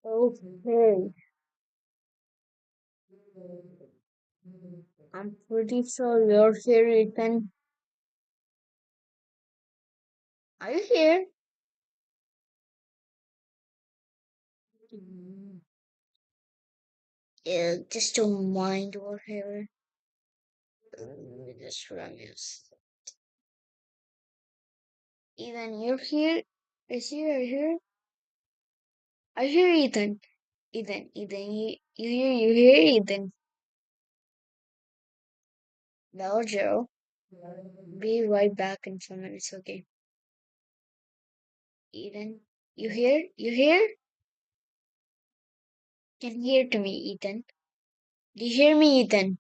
Okay, I'm pretty sure you're here, Ethan. Are you here? Mm, yeah, just don't mind over here. Just run this. Ethan, you're here? Is you are here? Are you here, Ethan? Ethan, you here, Ethan? No, Joe. Be right back in 2 minutes, okay? Ethan, you here? You here? Can hear to me, Ethan? Do you hear me, Ethan?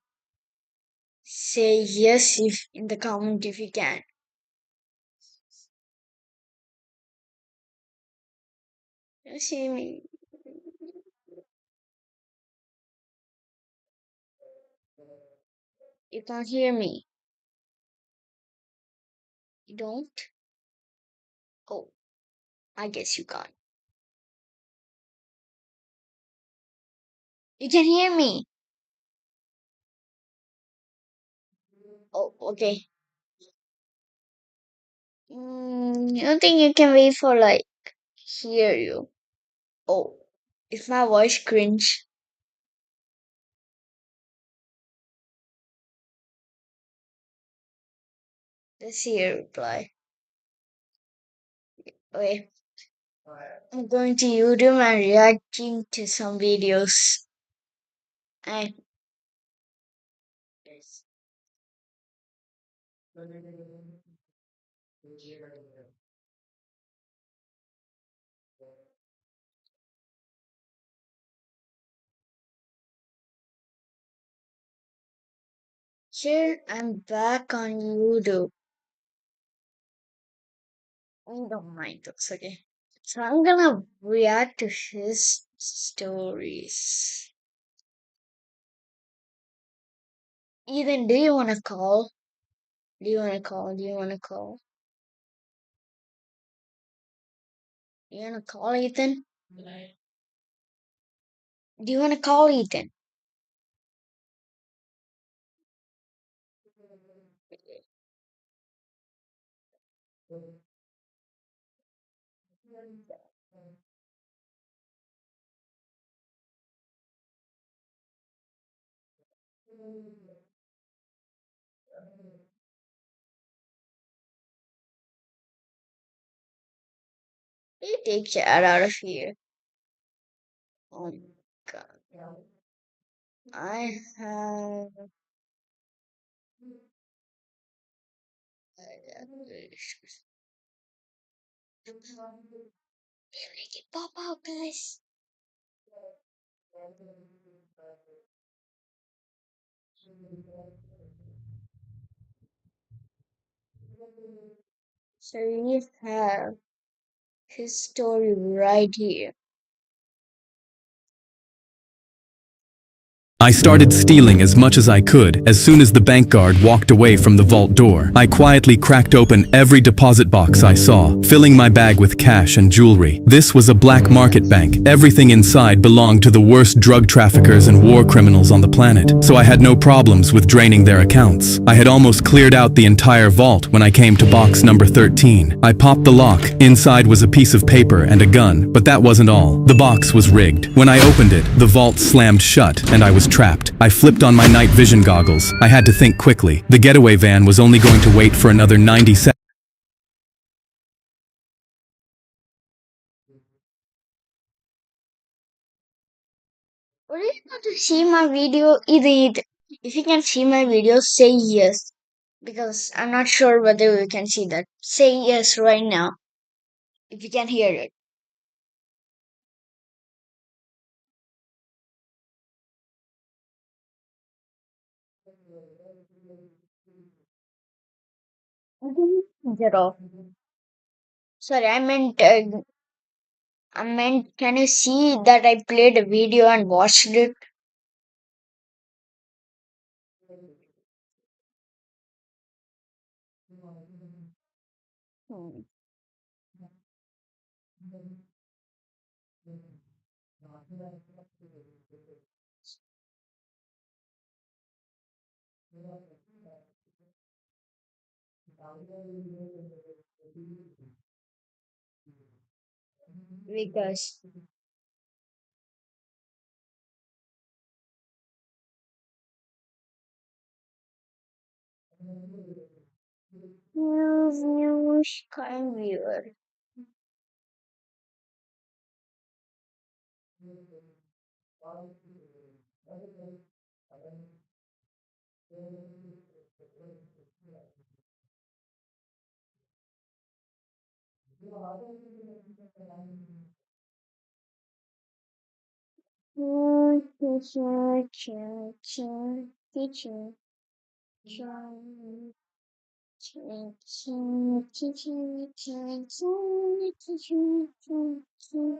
Say yes if in the comment if you can. You see me? You can't hear me. You don't? Oh, I guess you can't. You can hear me. Oh, okay. You don't think you can wait for like hear you? Oh, if my voice cringe, let's see your reply. Okay, I'm going to YouTube and reacting to some videos. And here I'm back on YouTube. Don't mind, it's okay. So I'm gonna react to his stories. Ethan, do you wanna call? Do you wanna call? Do you wanna call? You wanna call Ethan? Do you wanna call Ethan? You take chat out of here. Oh my god. I have make it pop out, guys. So we have his story right here. I started stealing as much as I could as soon as the bank guard walked away from the vault door. I quietly cracked open every deposit box I saw, filling my bag with cash and jewelry. This was a black market bank. Everything inside belonged to the worst drug traffickers and war criminals on the planet, so I had no problems with draining their accounts. I had almost cleared out the entire vault when I came to box number 13. I popped the lock. Inside was a piece of paper and a gun, but that wasn't all. The box was rigged. When I opened it, the vault slammed shut and I was trapped. I flipped on my night vision goggles. I had to think quickly. The getaway van was only going to wait for another 90 seconds. Would you want to see my video? Either if you can see my video, say yes. Because I'm not sure whether you can see that. Say yes right now if you can hear it. Get off. Sorry, I meant, can you see that I played a video and watched it? Hmm. Because news crime viewer. Teacher, teacher, teacher, teacher. Ching, ching, ching, ching, ching, ching, ching, ching, ching, ching.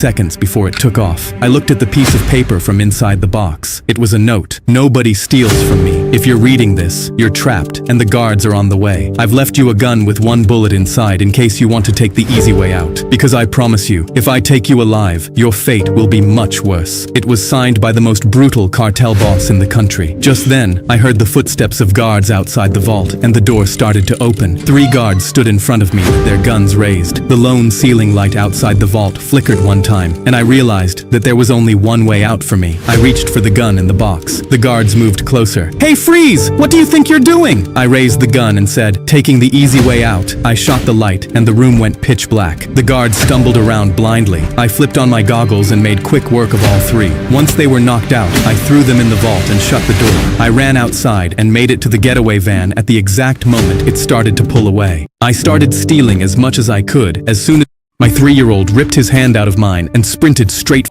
Seconds before it took off. I looked at the piece of paper from inside the box. It was a note. Nobody steals from me. If you're reading this, you're trapped, and the guards are on the way. I've left you a gun with one bullet inside in case you want to take the easy way out. Because I promise you, if I take you alive, your fate will be much worse. It was signed by the most brutal cartel boss in the country. Just then, I heard the footsteps of guards outside the vault, and the door started to open. 3 guards stood in front of me, their guns raised. The lone ceiling light outside the vault flickered one time, and I realized that there was only one way out for me. I reached for the gun in the box. The guards moved closer. "Hey, freeze! What do you think you're doing?" I raised the gun and said, taking the easy way out. I shot the light, and the room went pitch black. The guards stumbled around blindly. I flipped on my goggles and made quick work of all 3. Once they were knocked out, I threw them in the vault and shut the door. I ran outside and made it to the getaway van at the exact moment it started to pull away. I started stealing as much as I could as soon as my 3-year-old ripped his hand out of mine and sprinted straight.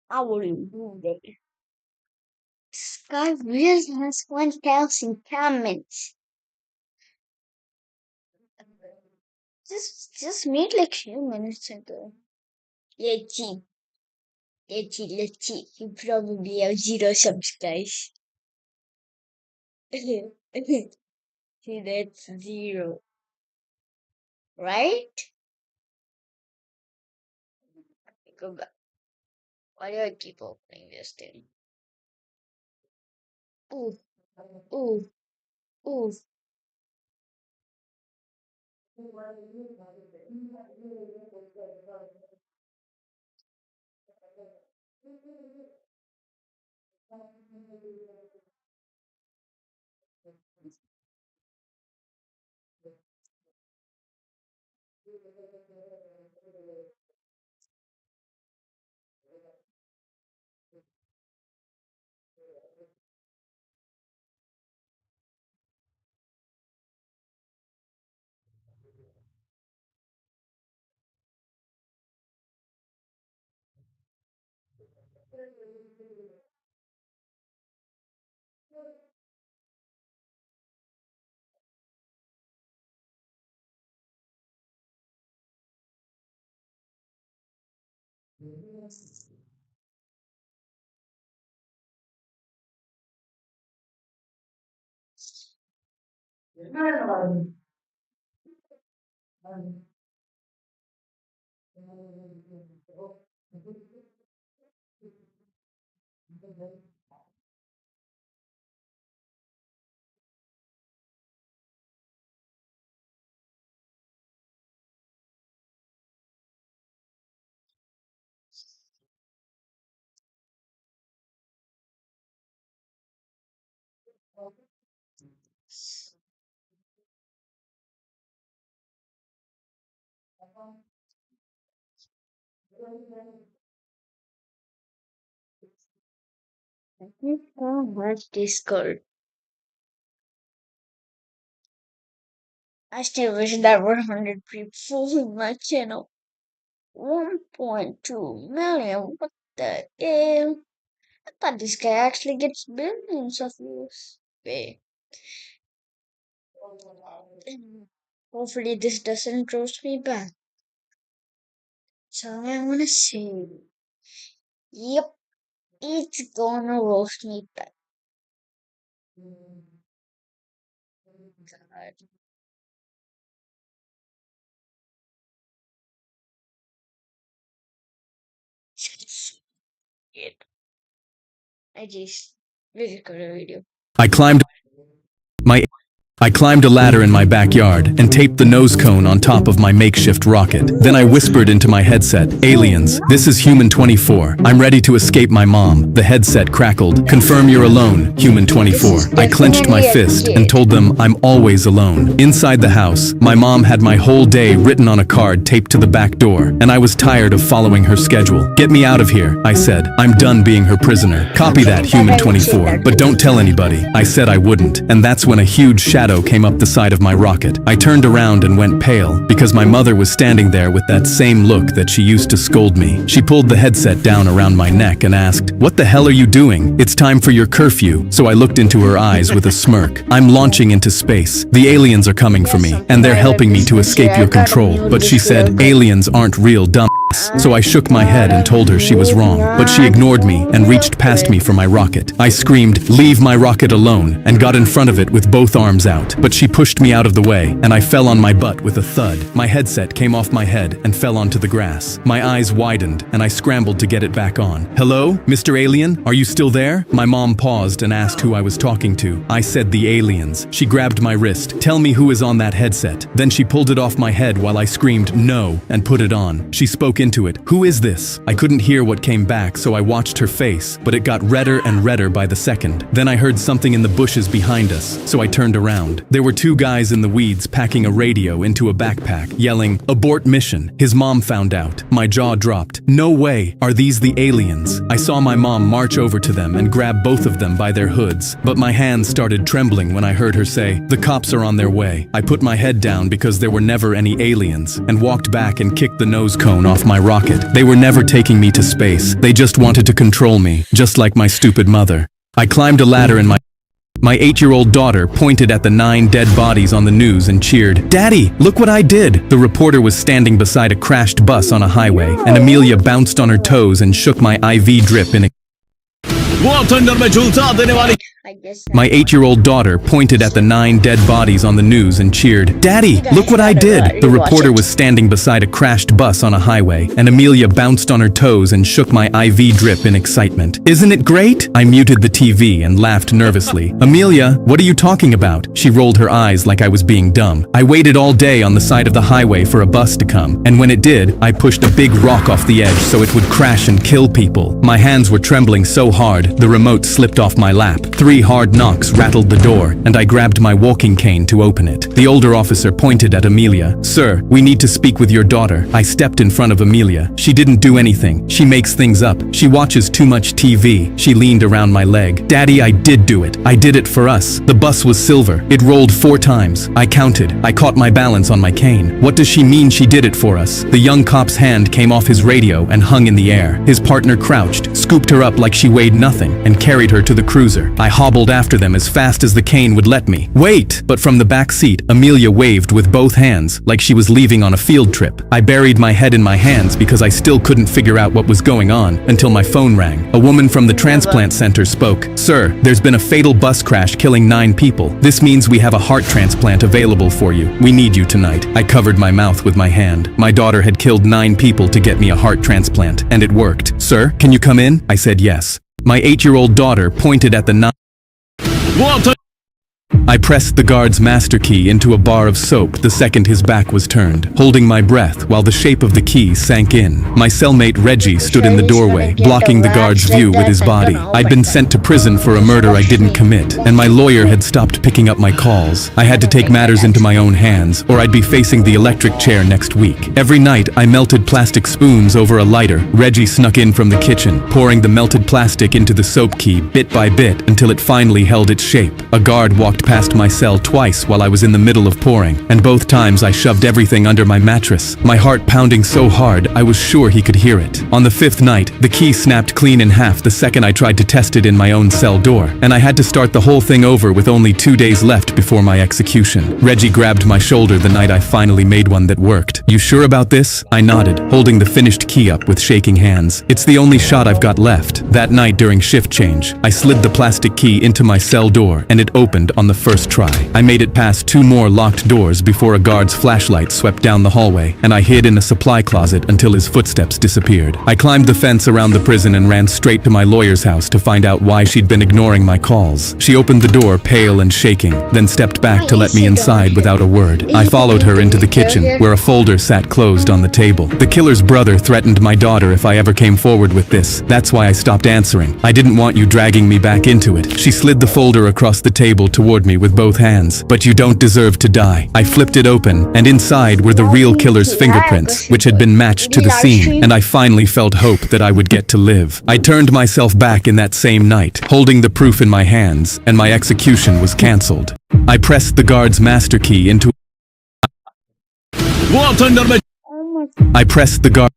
How will you do that? Sky really has 1,000 comments. Just made like few minutes ago. Let's see. Let's see. You probably have 0 subscribers. See, that's 0. Right? Go back. Why do I keep opening this thing? Ooh, ooh, ooh. Let me go watch Discord. I still wish there were 100 people in my channel. 1.2 million. What the hell? I thought this guy actually gets billions of views. Wait. Hopefully this doesn't roast me back. So I'm gonna say, yep, it's gonna roast me back. God. Shit. I just recorded a video. I climbed my I climbed a ladder in my backyard and taped the nose cone on top of my makeshift rocket. Then I whispered into my headset, "Aliens, this is Human 24. I'm ready to escape my mom." The headset crackled. "Confirm you're alone, Human 24." I clenched my fist and told them I'm always alone. Inside the house, my mom had my whole day written on a card taped to the back door, and I was tired of following her schedule. "Get me out of here," I said. "I'm done being her prisoner." "Copy that, Human 24, but don't tell anybody." I said I wouldn't, and that's when a huge shadow came up the side of my rocket. I turned around and went pale, because my mother was standing there with that same look that she used to scold me. She pulled the headset down around my neck and asked, "What the hell are you doing? It's time for your curfew." So I looked into her eyes with a smirk. "I'm launching into space. The aliens are coming for me, and they're helping me to escape your control." But she said, "Aliens aren't real, dumb." So I shook my head and told her she was wrong, but she ignored me and reached past me for my rocket. I screamed, "Leave my rocket alone," and got in front of it with both arms out. But she pushed me out of the way, and I fell on my butt with a thud. My headset came off my head and fell onto the grass. My eyes widened, and I scrambled to get it back on. "Hello, Mr. Alien? Are you still there?" My mom paused and asked who I was talking to. I said the aliens. She grabbed my wrist. "Tell me who is on that headset." Then she pulled it off my head while I screamed, "No," and put it on. She spoke into it. "Who is this?" I couldn't hear what came back, so I watched her face, but it got redder and redder by the second. Then I heard something in the bushes behind us, so I turned around. There were two guys in the weeds packing a radio into a backpack, yelling, "Abort mission." His mom found out. My jaw dropped. "No way! Are these the aliens?" I saw my mom march over to them and grab both of them by their hoods, but my hands started trembling when I heard her say, "The cops are on their way." I put my head down because there were never any aliens, and walked back and kicked the nose cone off my rocket. They were never taking me to space. They just wanted to control me, just like my stupid mother. I climbed a ladder in my 8-year-old daughter pointed at the 9 dead bodies on the news and cheered, "Daddy, look what I did!" The reporter was standing beside a crashed bus on a highway, and Amelia bounced on her toes and shook my IV drip in a I guess My 8-year-old daughter pointed at the 9 dead bodies on the news and cheered, "Daddy, look what I did!" The reporter was standing beside a crashed bus on a highway, and Amelia bounced on her toes and shook my IV drip in excitement. "Isn't it great?" I muted the TV and laughed nervously. "Amelia, what are you talking about?" She rolled her eyes like I was being dumb. "I waited all day on the side of the highway for a bus to come, and when it did, I pushed a big rock off the edge so it would crash and kill people." My hands were trembling so hard, the remote slipped off my lap. 3 hard knocks rattled the door, and I grabbed my walking cane to open it. The older officer pointed at Amelia. "Sir, we need to speak with your daughter." I stepped in front of Amelia. "She didn't do anything. She makes things up. She watches too much TV." She leaned around my leg. "Daddy, I did do it. I did it for us. The bus was silver. It rolled 4 times. I counted. I caught my balance on my cane. What does she mean she did it for us?" The young cop's hand came off his radio and hung in the air. His partner crouched, scooped her up like she weighed nothing, and carried her to the cruiser. I hobbled after them as fast as the cane would let me. "Wait!" But from the back seat, Amelia waved with both hands, like she was leaving on a field trip. I buried my head in my hands because I still couldn't figure out what was going on until my phone rang. A woman from the transplant center spoke. "Sir, there's been a fatal bus crash killing 9 people. This means we have a heart transplant available for you. We need you tonight." I covered my mouth with my hand. My daughter had killed 9 people to get me a heart transplant, and it worked. "Sir, can you come in?" I said yes. My 8-year-old daughter pointed at the 9. I pressed the guard's master key into a bar of soap the second his back was turned, holding my breath while the shape of the key sank in. My cellmate Reggie stood in the doorway, blocking the guard's view with his body. I'd been sent to prison for a murder I didn't commit, and my lawyer had stopped picking up my calls. I had to take matters into my own hands, or I'd be facing the electric chair next week. Every night, I melted plastic spoons over a lighter. Reggie snuck in from the kitchen, pouring the melted plastic into the soap key bit by bit until it finally held its shape. A guard walked past my cell twice while I was in the middle of pouring, and both times I shoved everything under my mattress, my heart pounding so hard I was sure he could hear it. On the fifth night, the key snapped clean in half the second I tried to test it in my own cell door, and I had to start the whole thing over with only 2 days left before my execution. Reggie grabbed my shoulder the night I finally made one that worked. "You sure about this?" I nodded, holding the finished key up with shaking hands. "It's the only shot I've got left." That night during shift change, I slid the plastic key into my cell door and it opened on the first try. I made it past 2 more locked doors before a guard's flashlight swept down the hallway, and I hid in a supply closet until his footsteps disappeared. I climbed the fence around the prison and ran straight to my lawyer's house to find out why she'd been ignoring my calls. She opened the door pale and shaking, then stepped back to let me inside without a word. I followed her into the kitchen, where a folder sat closed on the table. The killer's brother threatened my daughter if I ever came forward with this. That's why I stopped answering. I didn't want you dragging me back into it. She slid the folder across the table toward me with both hands. "But you don't deserve to die." I flipped it open, and inside were the real killer's fingerprints, which had been matched to the scene, and I finally felt hope that I would get to live. I turned myself back in that same night, holding the proof in my hands, and my execution was cancelled. I pressed the guard's master key into I pressed the guard.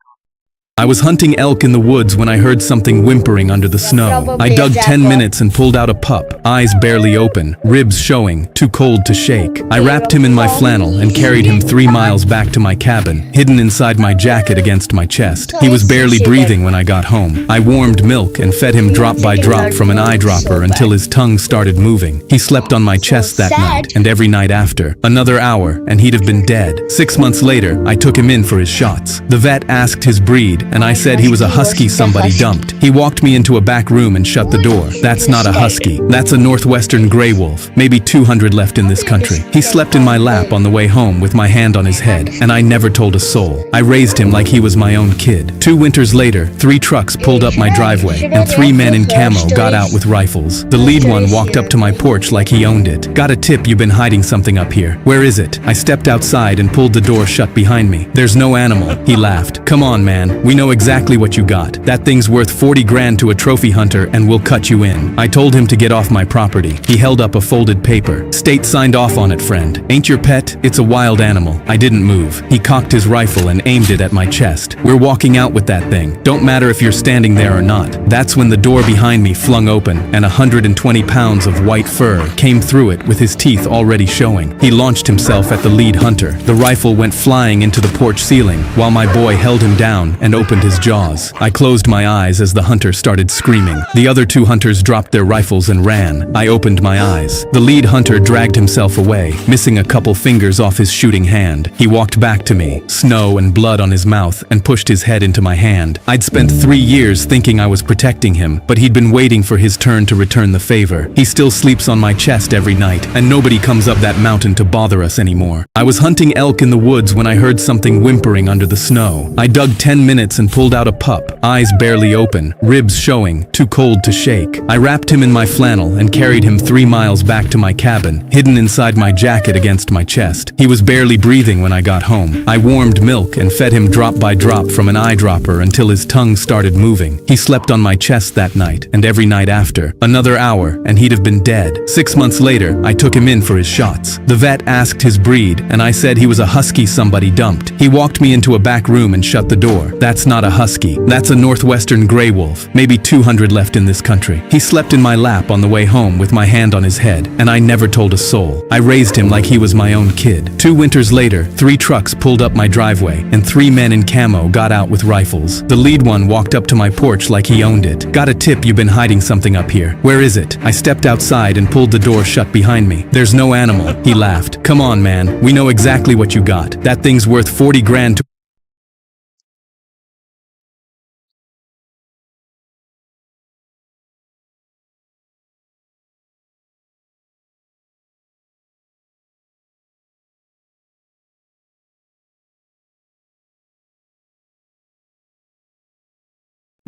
I was hunting elk in the woods when I heard something whimpering under the snow. I dug 10 minutes and pulled out a pup, eyes barely open, ribs showing, too cold to shake. I wrapped him in my flannel and carried him 3 miles back to my cabin, hidden inside my jacket against my chest. He was barely breathing when I got home. I warmed milk and fed him drop by drop from an eyedropper until his tongue started moving. He slept on my chest that night and every night after. Another hour and he'd have been dead. 6 months later, I took him in for his shots. The vet asked his breed, and I said he was a husky somebody dumped. He walked me into a back room and shut the door. "That's not a husky. That's a northwestern gray wolf. Maybe 200 left in this country." He slept in my lap on the way home with my hand on his head, and I never told a soul. I raised him like he was my own kid. 2 winters later, 3 trucks pulled up my driveway, and 3 men in camo got out with rifles. The lead one walked up to my porch like he owned it. "Got a tip you've been hiding something up here. Where is it?" I stepped outside and pulled the door shut behind me. "There's no animal." He laughed. "Come on, man. We know exactly what you got. That thing's worth 40 grand to a trophy hunter and we'll cut you in." I told him to get off my property. He held up a folded paper. "State signed off on it, friend. Ain't your pet? It's a wild animal." I didn't move. He cocked his rifle and aimed it at my chest. "We're walking out with that thing. Don't matter if you're standing there or not." That's when the door behind me flung open and 120 pounds of white fur came through it with his teeth already showing. He launched himself at the lead hunter. The rifle went flying into the porch ceiling while my boy held him down and opened his jaws. I closed my eyes as the hunter started screaming. The other 2 hunters dropped their rifles and ran. I opened my eyes. The lead hunter dragged himself away, missing a couple fingers off his shooting hand. He walked back to me, snow and blood on his mouth, and pushed his head into my hand. I'd spent 3 years thinking I was protecting him, but he'd been waiting for his turn to return the favor. He still sleeps on my chest every night, and nobody comes up that mountain to bother us anymore. I was hunting elk in the woods when I heard something whimpering under the snow. I dug 10 minutes and pulled out a pup, eyes barely open, ribs showing, too cold to shake. I wrapped him in my flannel and carried him 3 miles back to my cabin, hidden inside my jacket against my chest. He was barely breathing when I got home. I warmed milk and fed him drop by drop from an eyedropper until his tongue started moving. He slept on my chest that night and every night after. Another hour and he'd have been dead. 6 months later, I took him in for his shots. The vet asked his breed, and I said he was a husky somebody dumped. He walked me into a back room and shut the door. "That's not a husky. That's a northwestern gray wolf. Maybe 200 left in this country." He slept in my lap on the way home with my hand on his head, and I never told a soul. I raised him like he was my own kid. 2 winters later, 3 trucks pulled up my driveway, and 3 men in camo got out with rifles. The lead one walked up to my porch like he owned it. "Got a tip you've been hiding something up here. Where is it?" I stepped outside and pulled the door shut behind me. "There's no animal." He laughed. "Come on, man. We know exactly what you got. That thing's worth 40 grand to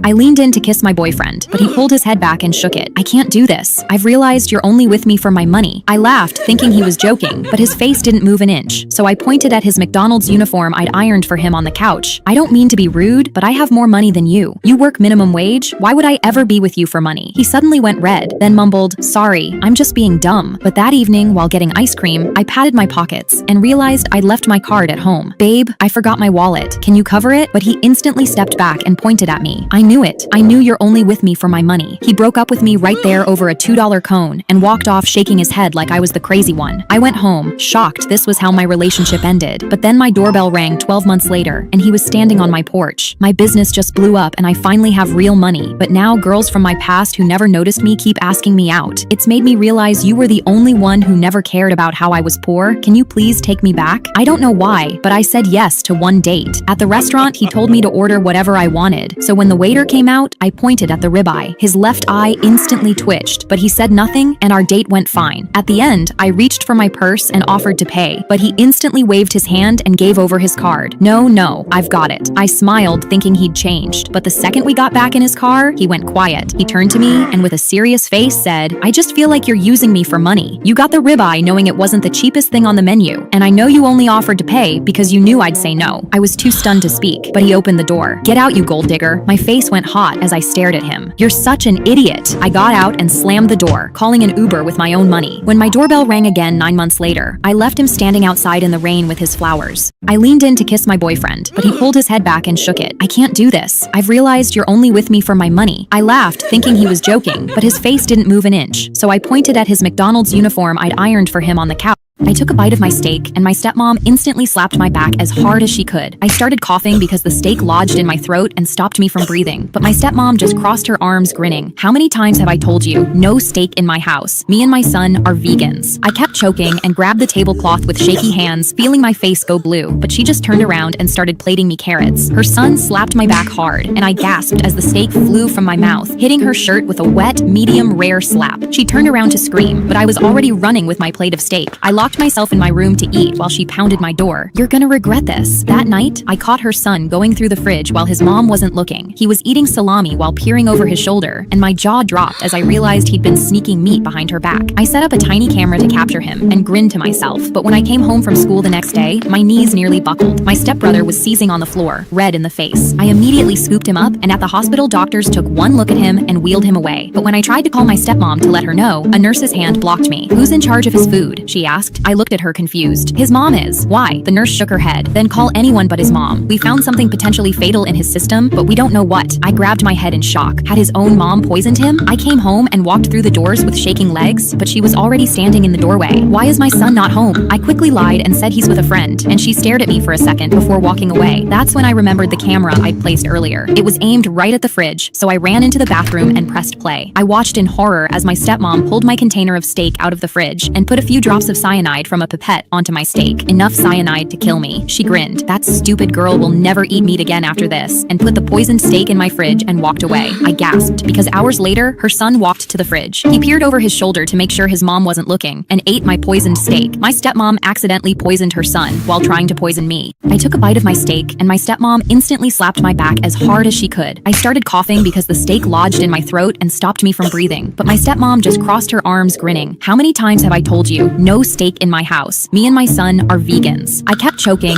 I leaned in to kiss my boyfriend, but he pulled his head back and shook it. I can't do this. I've realized you're only with me for my money. I laughed, thinking he was joking, but his face didn't move an inch, so I pointed at his McDonald's uniform I'd ironed for him on the couch. I don't mean to be rude, but I have more money than you. You work minimum wage? Why would I ever be with you for money? He suddenly went red, then mumbled, sorry, I'm just being dumb. But that evening, while getting ice cream, I patted my pockets and realized I'd left my card at home. Babe, I forgot my wallet. Can you cover it? But he instantly stepped back and pointed at me. I knew it. I knew you're only with me for my money. He broke up with me right there over a $2 cone and walked off shaking his head like I was the crazy one. I went home, shocked this was how my relationship ended. But then my doorbell rang 12 months later and he was standing on my porch. My business just blew up and I finally have real money. But now girls from my past who never noticed me keep asking me out. It's made me realize you were the only one who never cared about how I was poor. Can you please take me back? I don't know why, but I said yes to one date. At the restaurant, he told me to order whatever I wanted. So when the waiter came out, I pointed at the ribeye. His left eye instantly twitched, but he said nothing and our date went fine. At the end, I reached for my purse and offered to pay, but he instantly waved his hand and gave over his card. No, I've got it. I smiled, thinking he'd changed, but the second we got back in his car, he went quiet. He turned to me and with a serious face said, I just feel like you're using me for money. You got the ribeye knowing it wasn't the cheapest thing on the menu, and I know you only offered to pay because you knew I'd say no. I was too stunned to speak, but he opened the door. Get out, you gold digger. My face went hot as I stared at him. You're such an idiot. I got out and slammed the door, calling an Uber with my own money. When my doorbell rang again 9 months later, I left him standing outside in the rain with his flowers. I leaned in to kiss my boyfriend, but he pulled his head back and shook it. I can't do this. I've realized you're only with me for my money. I laughed, thinking he was joking, but his face didn't move an inch, so I pointed at his McDonald's uniform I'd ironed for him on the couch. I took a bite of my steak, and my stepmom instantly slapped my back as hard as she could. I started coughing because the steak lodged in my throat and stopped me from breathing, but my stepmom just crossed her arms grinning. How many times have I told you, no steak in my house? Me and my son are vegans. I kept choking and grabbed the tablecloth with shaky hands, feeling my face go blue, but she just turned around and started plating me carrots. Her son slapped my back hard, and I gasped as the steak flew from my mouth, hitting her shirt with a wet, medium rare slap. She turned around to scream, but I was already running with my plate of steak. I locked myself in my room to eat while she pounded my door. You're gonna regret this. That night, I caught her son going through the fridge while his mom wasn't looking. He was eating salami while peering over his shoulder, and my jaw dropped as I realized he'd been sneaking meat behind her back. I set up a tiny camera to capture him and grinned to myself, but when I came home from school the next day, my knees nearly buckled. My stepbrother was seizing on the floor, red in the face. I immediately scooped him up, and at the hospital, doctors took one look at him and wheeled him away. But when I tried to call my stepmom to let her know, a nurse's hand blocked me. Who's in charge of his food? She asked. I looked at her confused. His mom is. Why? The nurse shook her head. Then call anyone but his mom. We found something potentially fatal in his system, but we don't know what. I grabbed my head in shock. Had his own mom poisoned him? I came home and walked through the doors with shaking legs, but she was already standing in the doorway. Why is my son not home? I quickly lied and said he's with a friend, and she stared at me for a second before walking away. That's when I remembered the camera I'd placed earlier. It was aimed right at the fridge, so I ran into the bathroom and pressed play. I watched in horror as my stepmom pulled my container of steak out of the fridge and put a few drops of cyanide from a pipette onto my steak. Enough cyanide to kill me. She grinned. That stupid girl will never eat meat again after this, and put the poisoned steak in my fridge and walked away. I gasped, because hours later, her son walked to the fridge. He peered over his shoulder to make sure his mom wasn't looking, and ate my poisoned steak. My stepmom accidentally poisoned her son while trying to poison me. I took a bite of my steak, and my stepmom instantly slapped my back as hard as she could. I started coughing because the steak lodged in my throat and stopped me from breathing, but my stepmom just crossed her arms grinning. How many times have I told you, no steak in my house? Me and my son are vegans. I kept choking.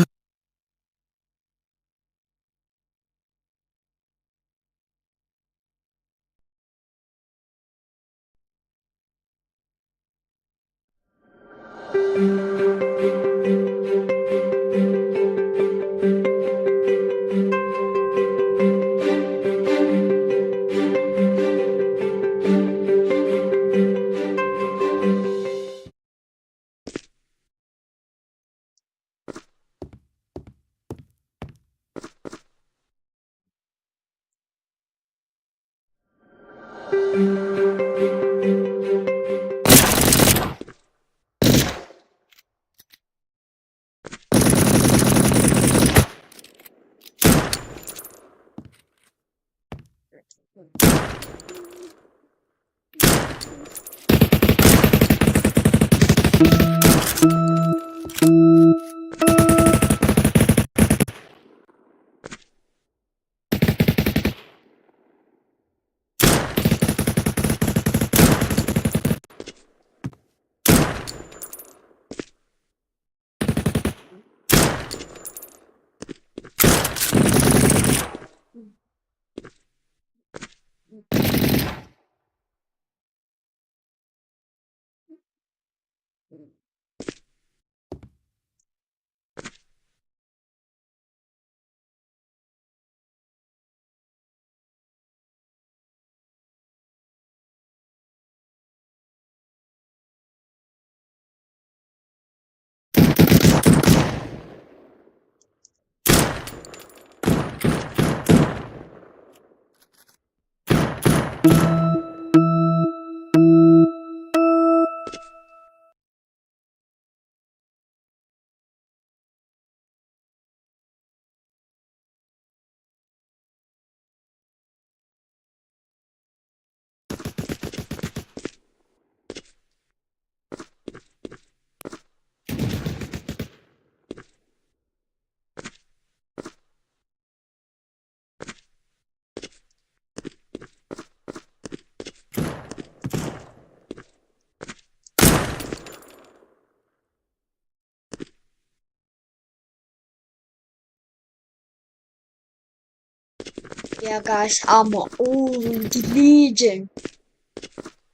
Yeah, guys, I'm an old legend.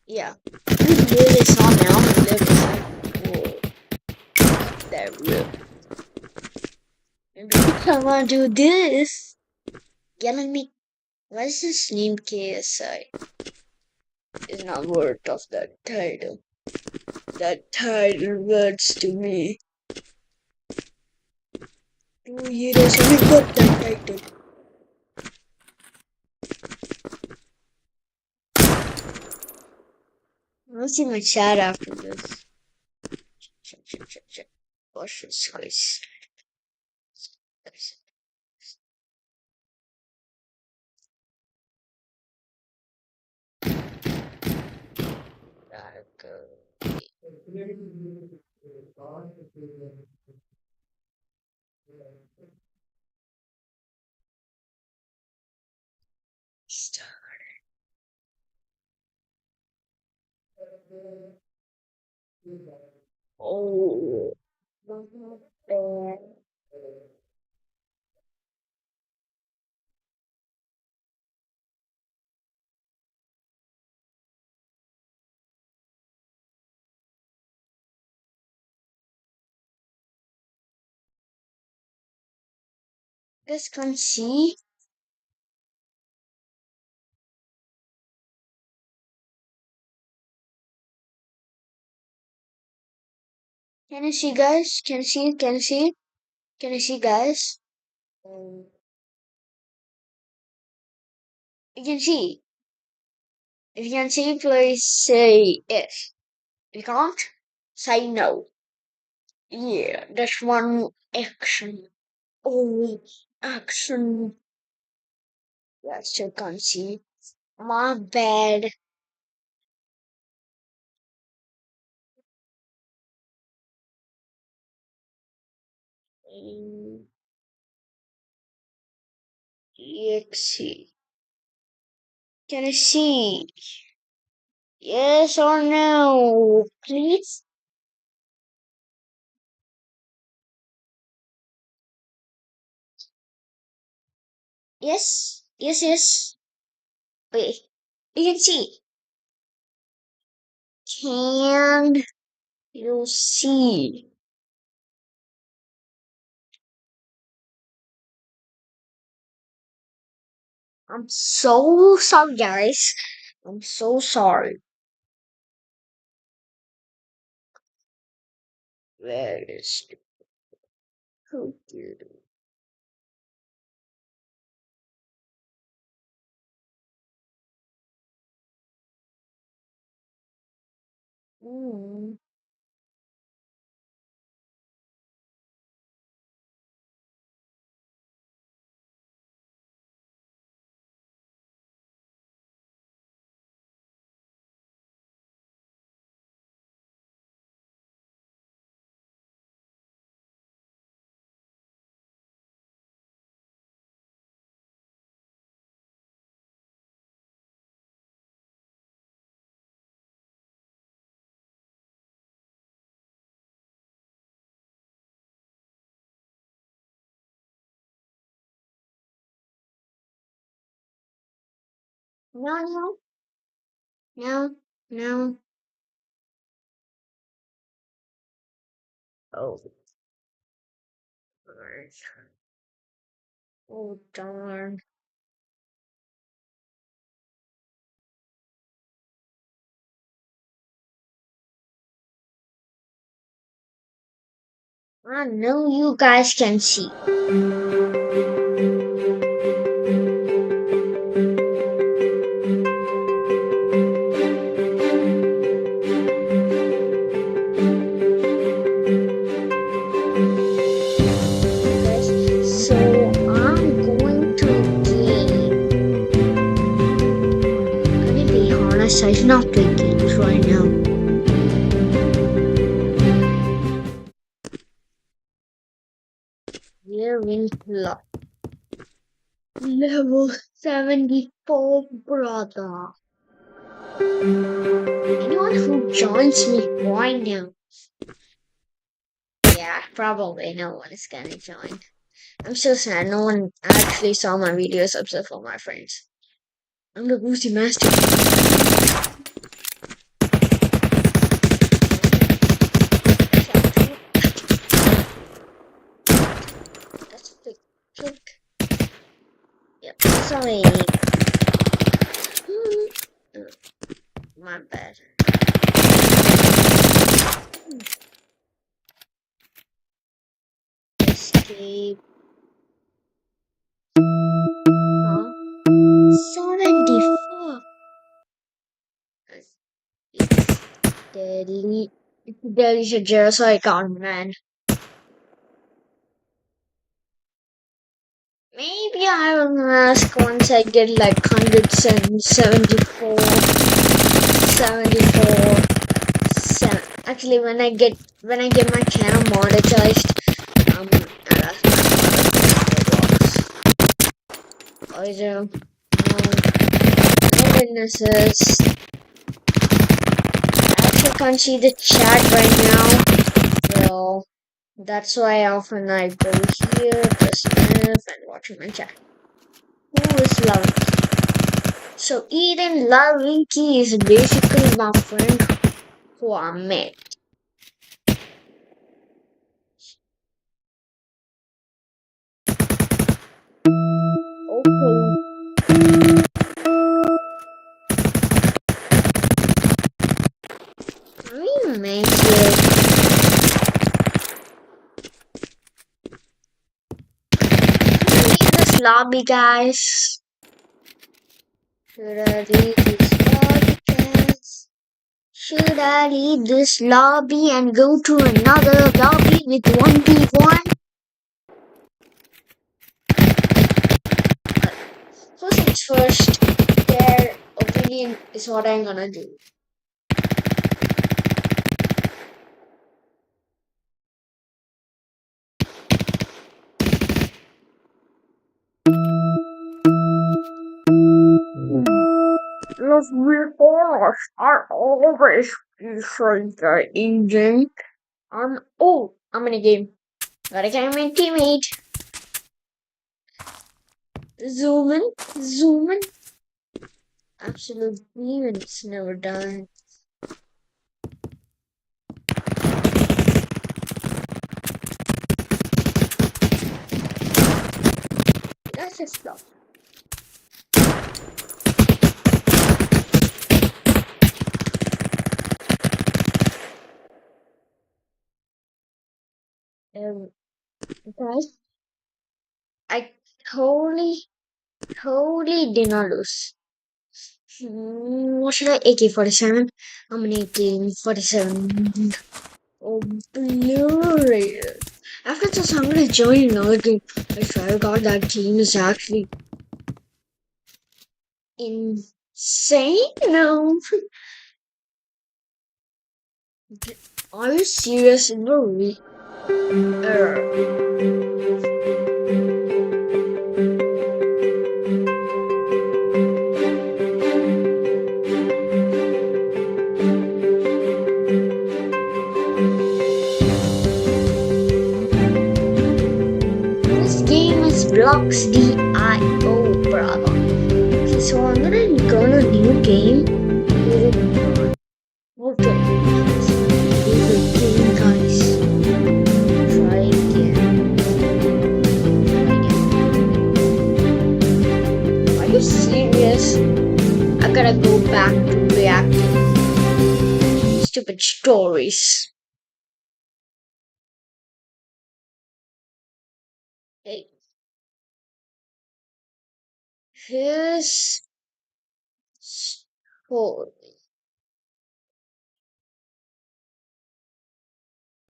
Yeah, you really saw me. I'm a level 5. Whoa, that real. Maybe I wanna do this. Yelling me. Why is this name KSI? Is not worth of that title. That title words to me. 2 years and I got that title. I'll see my chat after this. Check. Watch this, guys. Oh, bad. Guys can see. Can you see, guys? Can you see? Can you see? Can you see, guys? Um, you can see. If you can see, please say yes. If you can't, say no. Yeah, that's one action. Oh, action. Yes, you can see. My bad. Mm, exe. Can you see? Yes or no? Please? Yes? Yes. Wait, you can see. Can you see? I'm so sorry, guys. I'm so sorry. Where is the computer? Mm. No, no, no. Oh, darn. Oh, darn. I know you guys can see. 。 . 。 . 。 . 。 . 。 . 。 . 。 . 。 . 。 . 。 . 。 . 。 . 。 。 。 。 . 。 。 . 。 。 。 . 。 。 . 。 。 . 。 。 . 。 。 . 。 Maybe. 。 . 。 . Here we look. Level 74, brother. Anyone who joins me right now. Yeah, probably no one is gonna join. I'm so sad no one actually saw my videos except for my friends. I'm the Boozy Master. That's the trick. Yep, sorry. My bad. Escape. Huh? 74. It's deadly. It's deadly Shajara, so I can't, man. Maybe I will ask once I get like 174, 74, 7. Actually, when I get my channel monetized, I'll ask my father. Either, my goodness is, I actually can't see the chat right now, so that's why often I go here, press F, and watch my chat. Who is loving? So Eden Lavinki is basically my friend who I met. Okay. We make it. Leave this lobby, guys. Should I leave this lobby, guys? Should I leave this lobby and go to another lobby with 1v1? First things first, their opinion is what I'm gonna do. Los videos are always featuring the engine. I'm in a game. Gotta get my teammate. Zoom in, zoom in. Absolutely, and it's never done. That's just stuff. Um, guys, I totally did not lose. What should I? AK-47? I'm an AK-47. Oh, blurry. After this, I'm gonna join another game. I swear to God, that team is actually insane. No. Are you serious? No. This game is Blocks DIO, brother. Okay, so I'm gonna go to a new game. Okay. Favorite game, guys. Try again. Are you serious? I gotta go back to reacting. Stupid stories. Hey, here's story.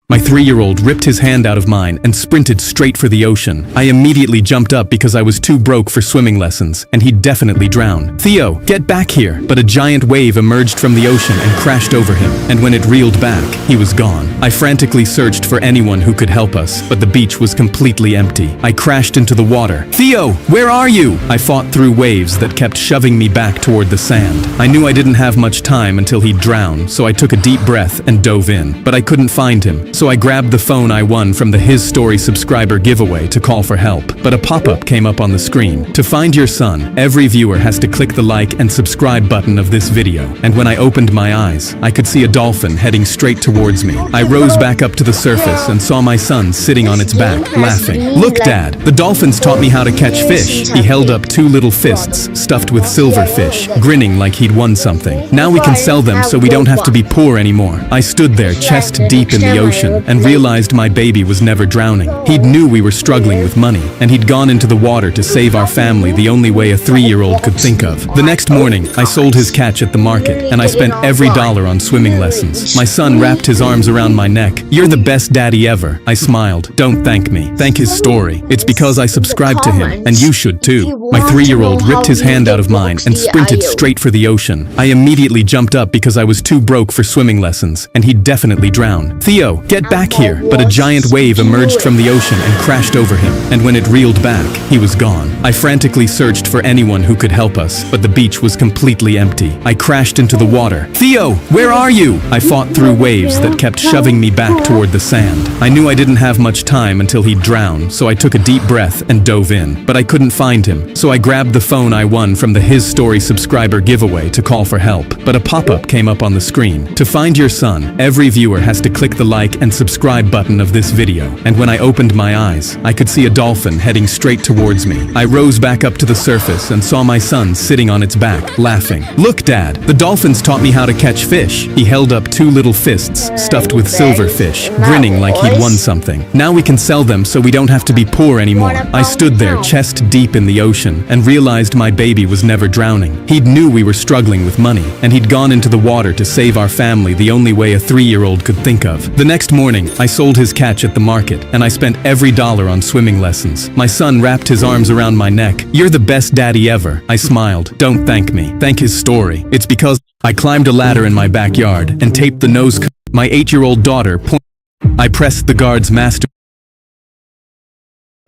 My 3-year-old ripped his hand out of mine and sprinted straight for the ocean. I immediately jumped up because I was too broke for swimming lessons, and he'd definitely drown. "Theo, get back here!" But a giant wave emerged from the ocean and crashed over him, and when it reeled back, he was gone. I frantically searched for anyone who could help us, but the beach was completely empty. I crashed into the water. "Theo, where are you?" I fought through waves that kept shoving me back toward the sand. I knew I didn't have much time until he'd drown, so I took a deep breath and dove in, but I couldn't find him. So I grabbed the phone I won from the His Story subscriber giveaway to call for help, but a pop-up came up on the screen. To find your son, every viewer has to click the like and subscribe button of this video. And when I opened my eyes, I could see a dolphin heading straight towards me. I rose back up to the surface and saw my son sitting on its back, laughing. "Look, Dad, the dolphins taught me how to catch fish." He held up 2 little fists stuffed with silverfish, grinning like he'd won something. "Now we can sell them so we don't have to be poor anymore." I stood there chest deep in the ocean and realized my baby was never drowning. He'd knew we were struggling with money, and he'd gone into the water to save our family the only way a 3-year-old could think of. The next morning, I sold his catch at the market, and I spent every dollar on swimming lessons. My son wrapped his arms around my neck. "You're the best daddy ever." I smiled. "Don't thank me. Thank His Story. It's because I subscribed to him, and you should too." My 3-year-old ripped his hand out of mine and sprinted straight for the ocean. I immediately jumped up because I was too broke for swimming lessons, and he'd definitely drown. "Theo, get back here!" But a giant wave emerged from the ocean and crashed over him, and when it reeled back, he was gone. I frantically searched for anyone who could help us, but the beach was completely empty. I crashed into the water. "Theo, where are you?" I fought through waves that kept shoving me back toward the sand. I knew I didn't have much time until he'd drown, so I took a deep breath and dove in, but I couldn't find him. So I grabbed the phone I won from the His Story subscriber giveaway to call for help, but a pop-up came up on the screen. To find your son, every viewer has to click the like and subscribe button of this video, and when I opened my eyes, I could see a dolphin heading straight towards me. I rose back up to the surface and saw my son sitting on its back, laughing. "Look, Dad, the dolphins taught me how to catch fish." He held up 2 little fists stuffed with silverfish, grinning like he'd won something. "Now we can sell them so we don't have to be poor anymore." I stood there chest deep in the ocean and realized my baby was never drowning. He'd knew we were struggling with money, and he'd gone into the water to save our family the only way a 3-year-old could think of. The next morning, I sold his catch at the market, and I spent every dollar on swimming lessons. My son wrapped his arms around my neck. "You're the best daddy ever." I smiled. "Don't thank me. Thank His Story. It's because..." I climbed a ladder in my backyard and taped the nose. My 8-year-old daughter I pressed the guard's master.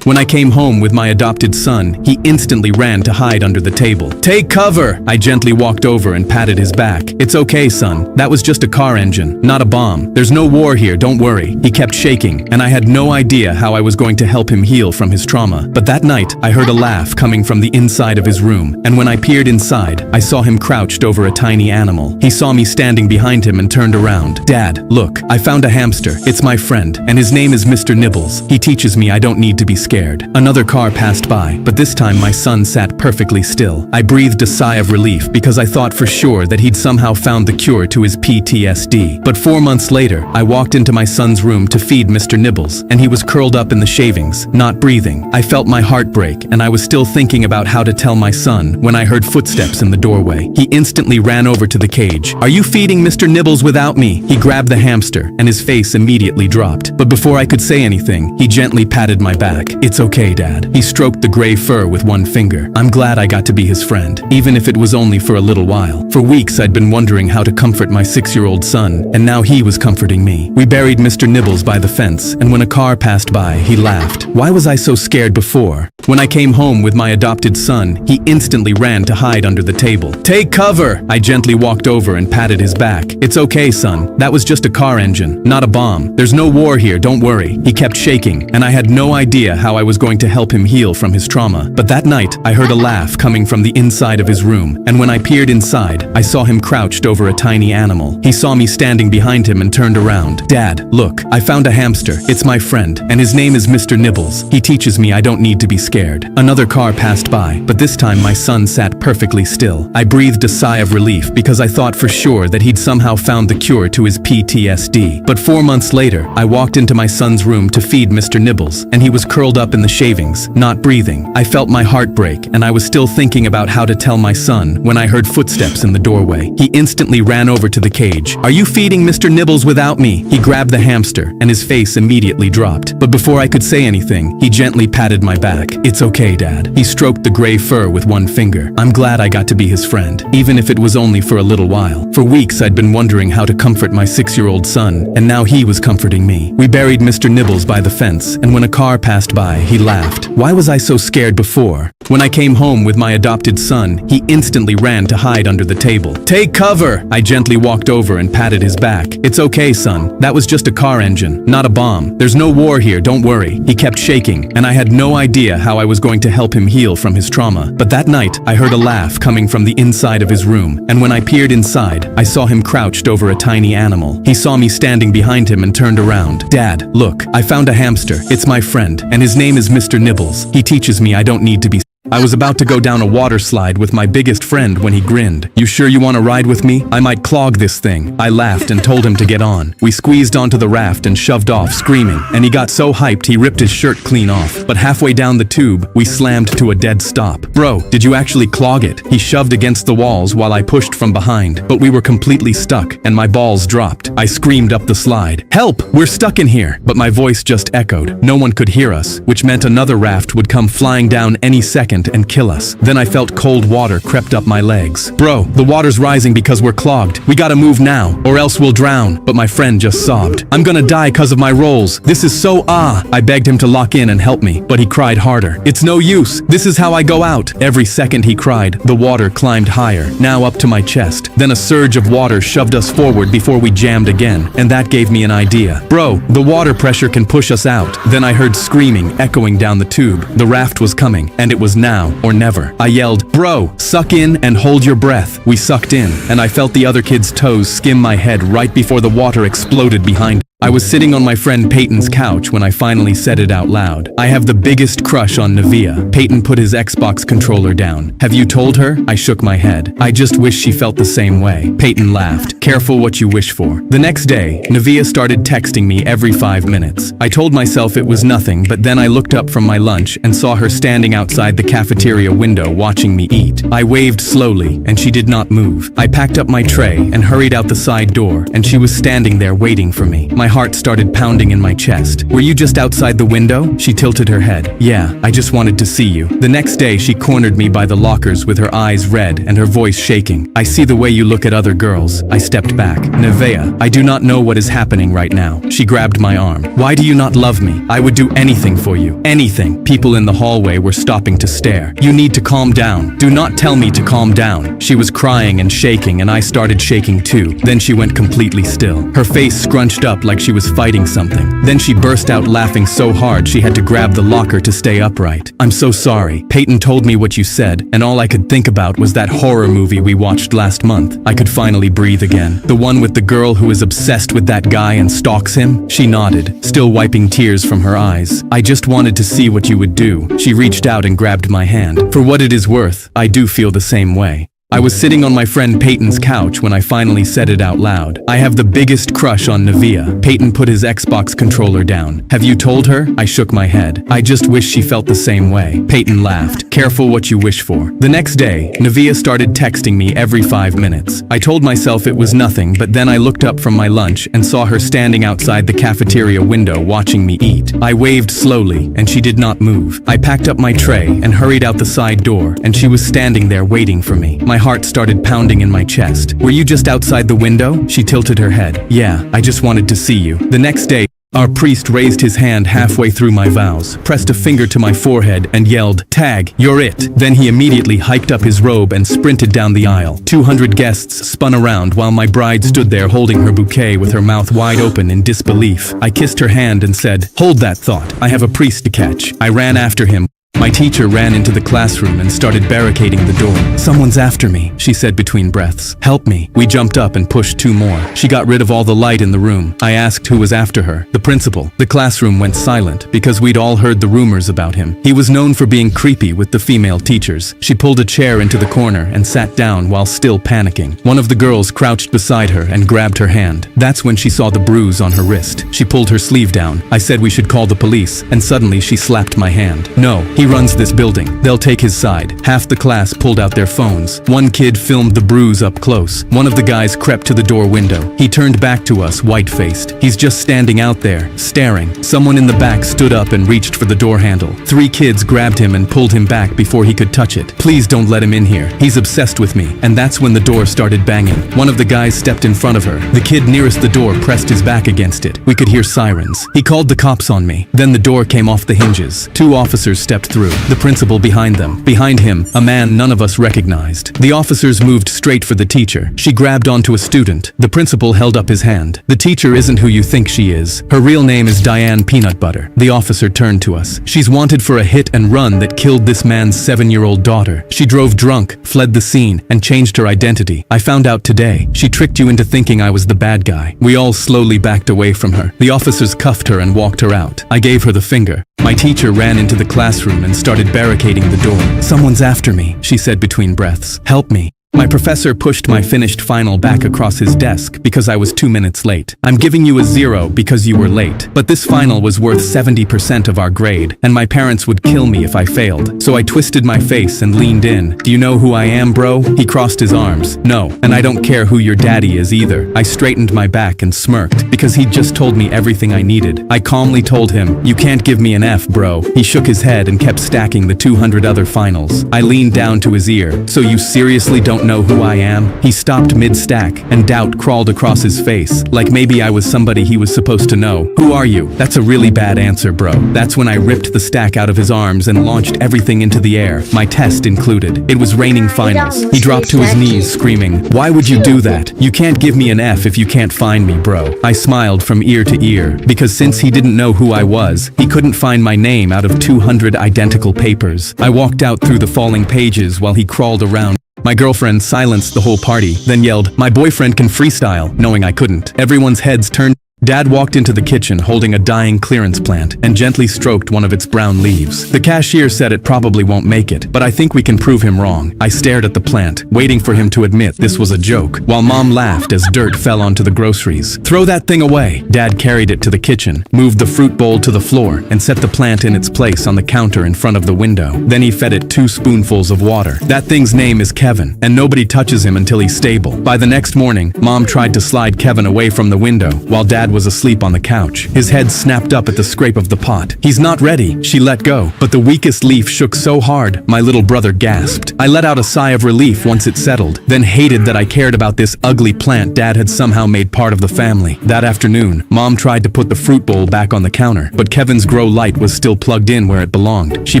When I came home with my adopted son, he instantly ran to hide under the table. "Take cover!" I gently walked over and patted his back. "It's okay, son. That was just a car engine, not a bomb. There's no war here, don't worry." He kept shaking, and I had no idea how I was going to help him heal from his trauma. But that night, I heard a laugh coming from the inside of his room, and when I peered inside, I saw him crouched over a tiny animal. He saw me standing behind him and turned around. "Dad, look, I found a hamster. It's my friend, and his name is Mr. Nibbles. He teaches me I don't need to be scared." Another car passed by, but this time my son sat perfectly still. I breathed a sigh of relief because I thought for sure that he'd somehow found the cure to his PTSD. But 4 months later, I walked into my son's room to feed Mr. Nibbles, and he was curled up in the shavings, not breathing. I felt my heart break, and I was still thinking about how to tell my son when I heard footsteps in the doorway. He instantly ran over to the cage. "Are you feeding Mr. Nibbles without me?" He grabbed the hamster, and his face immediately dropped. But before I could say anything, he gently patted my back. "It's okay, Dad." He stroked the gray fur with one finger. "I'm glad I got to be his friend, even if it was only for a little while." For weeks I'd been wondering how to comfort my 6-year-old son, and now he was comforting me. We buried Mr. Nibbles by the fence, and when a car passed by, he laughed. Why was I so scared before? When I came home with my adopted son, he instantly ran to hide under the table. "Take cover!" I gently walked over and patted his back. "It's okay, son. That was just a car engine, not a bomb. There's no war here, don't worry." He kept shaking, and I had no idea how I was going to help him heal from his trauma. But that night, I heard a laugh coming from the inside of his room, and when I peered inside, I saw him crouched over a tiny animal. He saw me standing behind him and turned around. "Dad, look, I found a hamster. It's my friend, and his name is Mr. Nibbles. He teaches me I don't need to be scared." Another car passed by, but this time my son sat perfectly still. I breathed a sigh of relief because I thought for sure that he'd somehow found the cure to his PTSD. But 4 months later, I walked into my son's room to feed Mr. Nibbles, and he was curled up in the shavings, not breathing. I felt my heart break, and I was still thinking about how to tell my son when I heard footsteps in the doorway. He instantly ran over to the cage. "Are you feeding Mr. Nibbles without me?" He grabbed the hamster, and his face immediately dropped. But before I could say anything, he gently patted my back. "It's okay, Dad." He stroked the gray fur with one finger. "I'm glad I got to be his friend, even if it was only for a little while." For weeks I'd been wondering how to comfort my 6-year-old son, and now he was comforting me. We buried Mr. Nibbles by the fence, and when a car passed by, he laughed. Why was I so scared before? When I came home with my adopted son, he instantly ran to hide under the table. "Take cover!" I gently walked over and patted his back. "It's okay, son. That was just a car engine, not a bomb. There's no war here, don't worry." He kept shaking, and I had no idea how I was going to help him heal from his trauma. But that night, I heard a laugh coming from the inside of his room, and when I peered inside, I saw him crouched over a tiny animal. He saw me standing behind him and turned around. "Dad, look, I found a hamster. It's my friend, and his name is Mr. Nibbles. He teaches me I don't need to be." I was about to go down a water slide with my biggest friend when he grinned. "You sure you want to ride with me? I might clog this thing." I laughed and told him to get on. We squeezed onto the raft and shoved off, screaming, and he got so hyped he ripped his shirt clean off. But halfway down the tube, we slammed to a dead stop. "Bro, did you actually clog it?" He shoved against the walls while I pushed from behind, but we were completely stuck, and my balls dropped. I screamed up the slide, "Help! We're stuck in here!" But my voice just echoed. No one could hear us, which meant another raft would come flying down any second and kill us. Then I felt cold water crept up my legs. "Bro, the water's rising because we're clogged. We gotta move now, or else we'll drown." But my friend just sobbed. "I'm gonna die cause of my rolls. This is so I begged him to lock in and help me, but he cried harder. "It's no use. This is how I go out." Every second he cried, the water climbed higher, now up to my chest. Then a surge of water shoved us forward before we jammed again, and that gave me an idea. "Bro, the water pressure can push us out." Then I heard screaming echoing down the tube. The raft was coming, and it was now or never. I yelled, "Bro, suck in and hold your breath." We sucked in, and I felt the other kid's toes skim my head right before the water exploded behind. I was sitting on my friend Peyton's couch when I finally said it out loud. "I have the biggest crush on Nevia." Peyton put his Xbox controller down. "Have you told her?" I shook my head. "I just wish she felt the same way." Peyton laughed. "Careful what you wish for." The next day, Nevia started texting me every 5 minutes. I told myself it was nothing, but then I looked up from my lunch and saw her standing outside the cafeteria window watching me eat. I waved slowly, and she did not move. I packed up my tray and hurried out the side door, and she was standing there waiting for me. My heart started pounding in my chest. "Were you just outside the window?" She tilted her head. "Yeah, I just wanted to see you." The next day, she cornered me by the lockers with her eyes red and her voice shaking. "I see the way you look at other girls." I stepped back. "Nevea, I do not know what is happening right now." She grabbed my arm. "Why do you not love me? I would do anything for you. Anything." People in the hallway were stopping to stare. "You need to calm down. Do not tell me to calm down." She was crying and shaking, and I started shaking too. Then she went completely still. Her face scrunched up like she was fighting something. Then she burst out laughing so hard she had to grab the locker to stay upright. "I'm so sorry. Peyton told me what you said, and all I could think about was that horror movie we watched last month." I could finally breathe again. "The one with the girl who is obsessed with that guy and stalks him?" She nodded, still wiping tears from her eyes. "I just wanted to see what you would do." She reached out and grabbed my hand. For what it is worth, I do feel the same way. I was sitting on my friend Peyton's couch when I finally said it out loud. "I have the biggest crush on Nevia." Peyton put his Xbox controller down. "Have you told her?" I shook my head. "I just wish she felt the same way." Peyton laughed. "Careful what you wish for." The next day, Nevia started texting me every 5 minutes. I told myself it was nothing, but then I looked up from my lunch and saw her standing outside the cafeteria window watching me eat. I waved slowly, and she did not move. I packed up my tray and hurried out the side door, and she was standing there waiting for me. My heart started pounding in my chest. "Were you just outside the window?" She tilted her head. "Yeah, I just wanted to see you." The next day, our priest raised his hand halfway through my vows, pressed a finger to my forehead, and yelled, "Tag, you're it." Then he immediately hiked up his robe and sprinted down the aisle. 200 guests spun around while my bride stood there holding her bouquet with her mouth wide open in disbelief. I kissed her hand and said, "Hold that thought. I have a priest to catch." I ran after him. My teacher ran into the classroom and started barricading the door. "Someone's after me," she said between breaths. "Help me." We jumped up and pushed two more. She got rid of all the light in the room. I asked who was after her. The principal. The classroom went silent because we'd all heard the rumors about him. He was known for being creepy with the female teachers. She pulled a chair into the corner and sat down while still panicking. One of the girls crouched beside her and grabbed her hand. That's when she saw the bruise on her wrist. She pulled her sleeve down. I said we should call the police, and suddenly she slapped my hand. "No, he runs this building. They'll take his side." Half the class pulled out their phones. One kid filmed the bruise up close. One of the guys crept to the door window. He turned back to us, white-faced. He's just standing out there, staring. Someone in the back stood up and reached for the door handle. 3 kids grabbed him and pulled him back before he could touch it. "Please don't let him in here. He's obsessed with me." And that's when the door started banging. One of the guys stepped in front of her. The kid nearest the door pressed his back against it. We could hear sirens. He called the cops on me. Then the door came off the hinges. 2 officers stepped through. The principal behind them. Behind him, a man none of us recognized. The officers moved straight for the teacher. She grabbed onto a student. The principal held up his hand. "The teacher isn't who you think she is. Her real name is Diane Peanut Butter." The officer turned to us. "She's wanted for a hit and run that killed this man's 7-year-old daughter. She drove drunk, fled the scene, and changed her identity. I found out today. She tricked you into thinking I was the bad guy." We all slowly backed away from her. The officers cuffed her and walked her out. I gave her the finger. My teacher ran into the classroom and started barricading the door. "Someone's after me," she said between breaths. "Help me." My professor pushed my finished final back across his desk because I was 2 minutes late. "I'm giving you a 0 because you were late. But this final was worth 70% of our grade, and my parents would kill me if I failed. So I twisted my face and leaned in. "Do you know who I am, bro?" He crossed his arms. "No, and I don't care who your daddy is either." I straightened my back and smirked because he'd just told me everything I needed. I calmly told him, "You can't give me an F, bro." He shook his head and kept stacking the 200 other finals. I leaned down to his ear. "So you seriously don't know who I am?" He stopped mid-stack, and doubt crawled across his face, like maybe I was somebody he was supposed to know. "Who are you?" "That's a really bad answer, bro." That's when I ripped the stack out of his arms and launched everything into the air, my test included. It was raining finals. He dropped to his knees, screaming, "Why would you do that? You can't give me an F if you can't find me, bro." I smiled from ear to ear, because since he didn't know who I was, he couldn't find my name out of 200 identical papers. I walked out through the falling pages while he crawled around. My girlfriend silenced the whole party, then yelled, "My boyfriend can freestyle," knowing I couldn't. Everyone's heads turned. Dad walked into the kitchen holding a dying clearance plant and gently stroked one of its brown leaves. "The cashier said it probably won't make it, but I think we can prove him wrong." I stared at the plant, waiting for him to admit this was a joke, while Mom laughed as dirt fell onto the groceries. "Throw that thing away!" Dad carried it to the kitchen, moved the fruit bowl to the floor, and set the plant in its place on the counter in front of the window. Then he fed it 2 spoonfuls of water. "That thing's name is Kevin, and nobody touches him until he's stable." By the next morning, Mom tried to slide Kevin away from the window, while Dad was asleep on the couch. His head snapped up at the scrape of the pot. "He's not ready." She let go, but the weakest leaf shook so hard, my little brother gasped. I let out a sigh of relief once it settled, then hated that I cared about this ugly plant Dad had somehow made part of the family. That afternoon, Mom tried to put the fruit bowl back on the counter, but Kevin's grow light was still plugged in where it belonged. She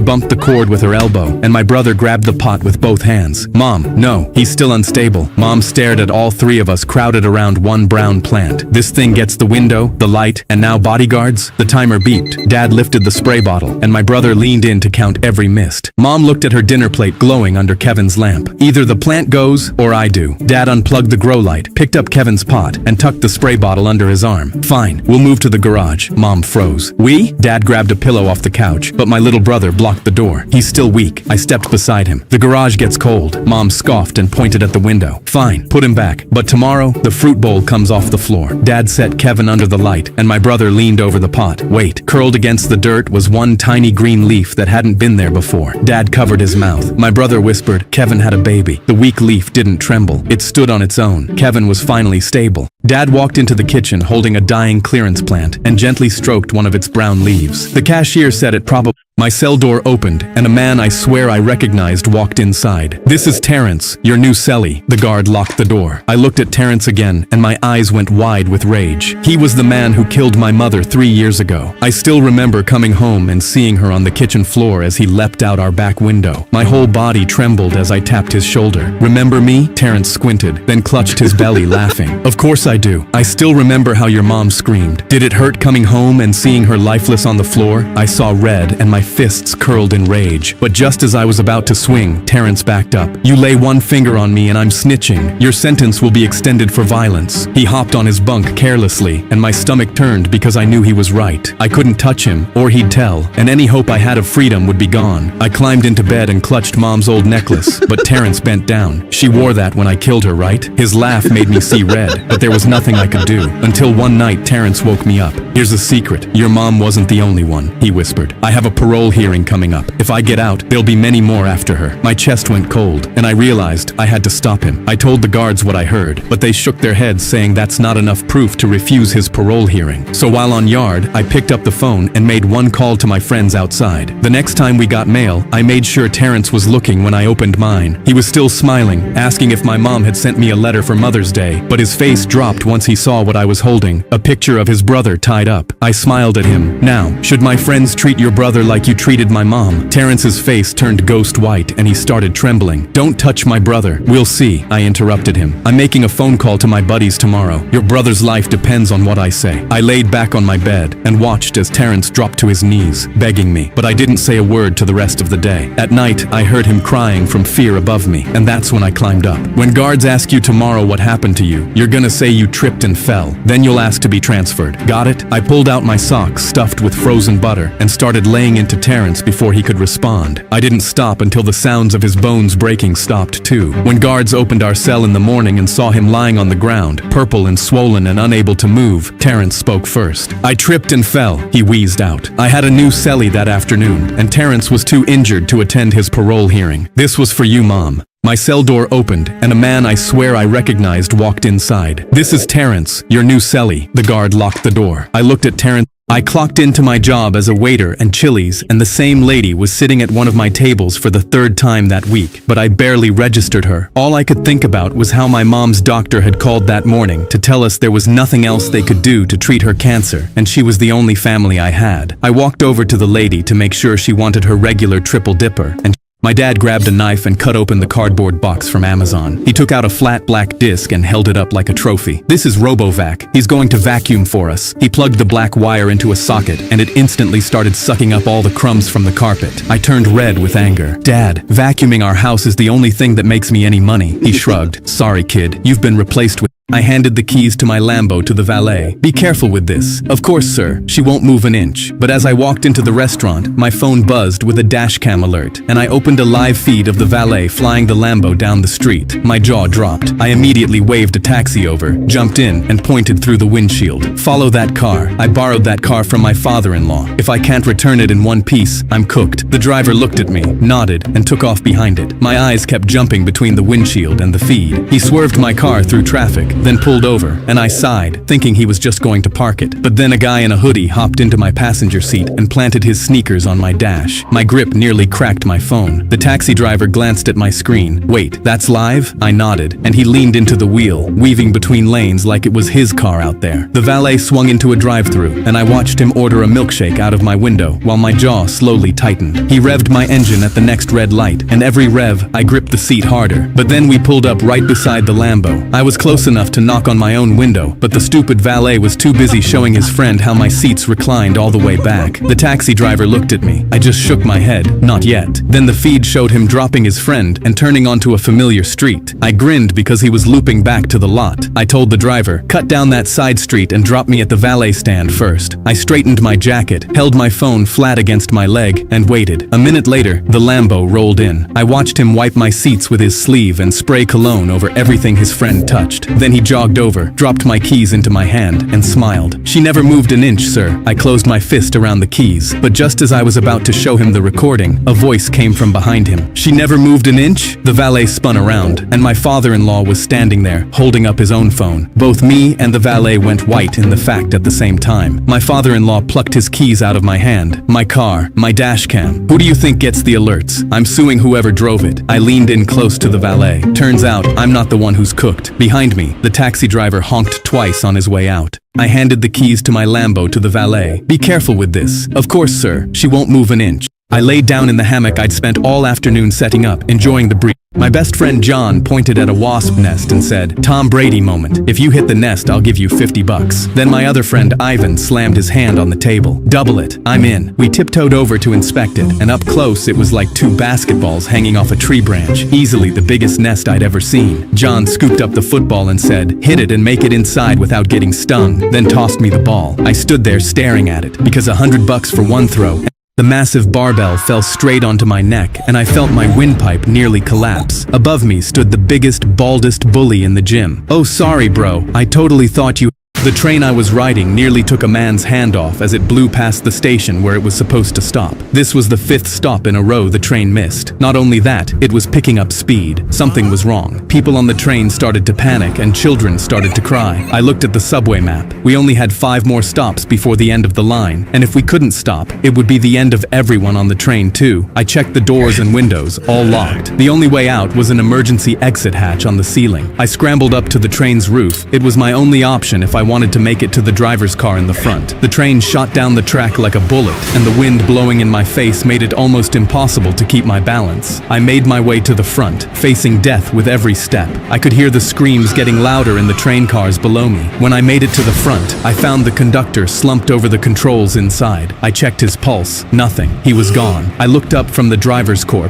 bumped the cord with her elbow, and my brother grabbed the pot with both hands. "Mom, no, he's still unstable." Mom stared at all 3 of us crowded around one brown plant. "This thing gets the window, the light, and now bodyguards?" The timer beeped. Dad lifted the spray bottle, and my brother leaned in to count every mist. Mom looked at her dinner plate glowing under Kevin's lamp. "Either the plant goes, or I do." Dad unplugged the grow light, picked up Kevin's pot, and tucked the spray bottle under his arm. "Fine, we'll move to the garage." Mom froze. "We?" Dad grabbed a pillow off the couch, but my little brother blocked the door. "He's still weak." I stepped beside him. "The garage gets cold." Mom scoffed and pointed at the window. "Fine, put him back. But tomorrow, the fruit bowl comes off the floor." Dad set Kevin under the light, and my brother leaned over the pot. Wait, curled against the dirt was one tiny green leaf that hadn't been there before. Dad covered his mouth. My brother whispered, "Kevin had a baby." The weak leaf didn't tremble. It stood on its own. Kevin was finally stable. Dad walked into the kitchen holding a dying clearance plant and gently stroked one of its brown leaves. The cashier said it probably... My cell door opened, and a man I swear I recognized walked inside. "This is Terrence, your new cellie." The guard locked the door. I looked at Terrence again, and my eyes went wide with rage. He was the man who killed my mother 3 years ago. I still remember coming home and seeing her on the kitchen floor as he leapt out our back window. My whole body trembled as I tapped his shoulder. "Remember me?" Terrence squinted, then clutched his belly, laughing. "Of course I do. I still remember how your mom screamed. Did it hurt coming home and seeing her lifeless on the floor?" I saw red, and my fists curled in rage. But just as I was about to swing, Terrence backed up. "You lay one finger on me and I'm snitching. Your sentence will be extended for violence." He hopped on his bunk carelessly, and my stomach turned because I knew he was right. I couldn't touch him, or he'd tell, and any hope I had of freedom would be gone. I climbed into bed and clutched Mom's old necklace, but Terrence bent down. "She wore that when I killed her, right?" His laugh made me see red, but there was nothing I could do. Until one night, Terrence woke me up. "Here's a secret. Your mom wasn't the only one," he whispered. "I have a parole hearing coming up. If I get out, there'll be many more after her." My chest went cold, and I realized I had to stop him. I told the guards what I heard, but they shook their heads saying that's not enough proof to refuse his parole hearing. So while on yard, I picked up the phone and made one call to my friends outside. The next time we got mail, I made sure Terrence was looking when I opened mine. He was still smiling, asking if my mom had sent me a letter for Mother's Day, but his face dropped once he saw what I was holding, a picture of his brother tied up. I smiled at him. "Now, should my friends treat your brother like you treated my mom?" Terrence's face turned ghost white and he started trembling. "Don't touch my brother. We'll see," I interrupted him. "I'm making a phone call to my buddies tomorrow. Your brother's life depends on what I say." I laid back on my bed and watched as Terrence dropped to his knees, begging me, but I didn't say a word to the rest of the day. At night, I heard him crying from fear above me, and that's when I climbed up. "When guards ask you tomorrow what happened to you, you're gonna say you tripped and fell. Then you'll ask to be transferred. Got it?" I pulled out my socks stuffed with frozen butter and started laying into Terrence before he could respond. I didn't stop until the sounds of his bones breaking stopped too. When guards opened our cell in the morning and saw him lying on the ground, purple and swollen and unable to move, Terrence spoke first. "I tripped and fell," he wheezed out. "I had a new cellie that afternoon, and Terrence was too injured to attend his parole hearing. This was for you, Mom." My cell door opened, and a man I swear I recognized walked inside. "This is Terrence, your new cellie." The guard locked the door. I looked at Terrence. I clocked into my job as a waiter at Chili's, and the same lady was sitting at one of my tables for the third time that week, but I barely registered her. All I could think about was how my mom's doctor had called that morning to tell us there was nothing else they could do to treat her cancer, and she was the only family I had. I walked over to the lady to make sure she wanted her regular triple dipper, and my dad grabbed a knife and cut open the cardboard box from Amazon. He took out a flat black disc and held it up like a trophy. "This is RoboVac. He's going to vacuum for us." He plugged the black wire into a socket, and it instantly started sucking up all the crumbs from the carpet. I turned red with anger. "Dad, vacuuming our house is the only thing that makes me any money." He shrugged. "Sorry, kid. You've been replaced with..." I handed the keys to my Lambo to the valet. "Be careful with this." "Of course, sir. She won't move an inch." But as I walked into the restaurant, my phone buzzed with a dash cam alert, and I opened a live feed of the valet flying the Lambo down the street. My jaw dropped. I immediately waved a taxi over, jumped in, and pointed through the windshield. "Follow that car. I borrowed that car from my father-in-law. If I can't return it in one piece, I'm cooked." The driver looked at me, nodded, and took off behind it. My eyes kept jumping between the windshield and the feed. He swerved my car through traffic, then pulled over, and I sighed, thinking he was just going to park it. But then a guy in a hoodie hopped into my passenger seat and planted his sneakers on my dash. My grip nearly cracked my phone. The taxi driver glanced at my screen. "Wait, that's live?" I nodded, and he leaned into the wheel, weaving between lanes like it was his car out there. The valet swung into a drive-thru, and I watched him order a milkshake out of my window while my jaw slowly tightened. He revved my engine at the next red light, and every rev, I gripped the seat harder. But then we pulled up right beside the Lambo. I was close enough to knock on my own window, but the stupid valet was too busy showing his friend how my seats reclined all the way back. The taxi driver looked at me. I just shook my head. Not yet. Then the feed showed him dropping his friend and turning onto a familiar street. I grinned because he was looping back to the lot. I told the driver, "Cut down that side street and drop me at the valet stand first." I straightened my jacket, held my phone flat against my leg, and waited. A minute later, the Lambo rolled in. I watched him wipe my seats with his sleeve and spray cologne over everything his friend touched. Then he jogged over, dropped my keys into my hand, and smiled. "She never moved an inch, sir." I closed my fist around the keys, but just as I was about to show him the recording, a voice came from behind him. "She never moved an inch?" The valet spun around, and my father-in-law was standing there, holding up his own phone. Both me and the valet went white in the fact at the same time. My father-in-law plucked his keys out of my hand. "My car, my dash cam. Who do you think gets the alerts? I'm suing whoever drove it." I leaned in close to the valet. Turns out, I'm not the one who's cooked. Behind me, the taxi driver honked twice on his way out. I handed the keys to my Lambo to the valet. "Be careful with this." "Of course, sir. She won't move an inch." I laid down in the hammock I'd spent all afternoon setting up, enjoying the breeze. My best friend John pointed at a wasp nest and said, "Tom Brady moment. If you hit the nest, I'll give you $50. Then my other friend Ivan slammed his hand on the table. "Double it. I'm in." We tiptoed over to inspect it, and up close it was like two basketballs hanging off a tree branch, easily the biggest nest I'd ever seen. John scooped up the football and said, "Hit it and make it inside without getting stung," then tossed me the ball. I stood there staring at it, because $100 for one throw. The massive barbell fell straight onto my neck, and I felt my windpipe nearly collapse. Above me stood the biggest, baldest bully in the gym. "Oh, sorry, bro. I totally thought you..." The train I was riding nearly took a man's hand off as it blew past the station where it was supposed to stop. This was the 5th stop in a row the train missed. Not only that, it was picking up speed. Something was wrong. People on the train started to panic and children started to cry. I looked at the subway map. We only had 5 more stops before the end of the line, and if we couldn't stop, it would be the end of everyone on the train too. I checked the doors and windows, all locked. The only way out was an emergency exit hatch on the ceiling. I scrambled up to the train's roof. It was my only option if I wanted to make it to the driver's car in the front. The train shot down the track like a bullet, and the wind blowing in my face made it almost impossible to keep my balance. I made my way to the front, facing death with every step. I could hear the screams getting louder in the train cars below me. When I made it to the front, I found the conductor slumped over the controls inside. I checked his pulse. Nothing. He was gone. I looked up from the driver's corpse